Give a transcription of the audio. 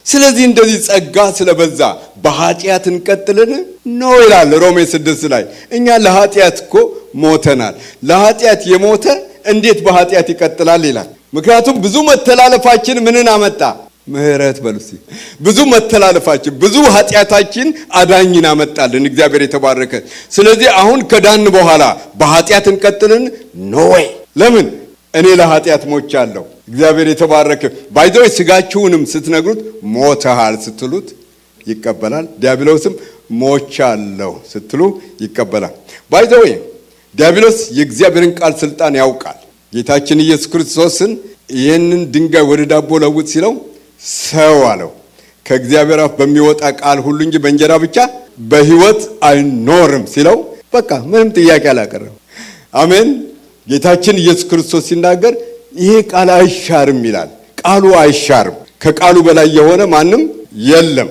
ስለዚህ እንደዚህ ጸጋ ስለበዛ በኃጢአት እንቀጥልን ነው ይላል ሮሜ 6 ላይ። እኛ ለኃጢአት እኮ ሞተናል። ለኃጢአት የሞተ እንዴት በኃጢአት ይቀጥላል ይላል። ምክንያቱም ብዙ መተላለፋችን ምንን አመጣ? ምህረት በሉሲ። ብዙ መተላለፋችን ብዙ ኃጢአታችን አዳኝን አመጣልን። እግዚአብሔር የተባረከ። ስለዚህ አሁን ከዳን በኋላ በኃጢአት እንቀጥልን ነው ወይ? ለምን? እኔ ለኃጢአት ሞቻለሁ። እግዚአብሔር የተባረከ። ባይዘው ስጋችሁንም ስትነግሩት ሞተሃል ስትሉት ይቀበላል። ዲያብሎስም ሞቻለሁ ስትሉ ይቀበላል። ባይዘው ዲያብሎስ የእግዚአብሔርን ቃል ስልጣን ያውቃል። ጌታችን ኢየሱስ ክርስቶስን ይህንን ድንጋይ ወደ ዳቦ ለውጥ ሲለው ሰው አለው ከእግዚአብሔር አፍ በሚወጣ ቃል ሁሉ እንጂ በእንጀራ ብቻ በሕይወት አይኖርም ሲለው በቃ ምንም ጥያቄ አላቀረም። አሜን። ጌታችን ኢየሱስ ክርስቶስ ሲናገር ይሄ ቃል አይሻርም ይላል። ቃሉ አይሻርም። ከቃሉ በላይ የሆነ ማንም የለም።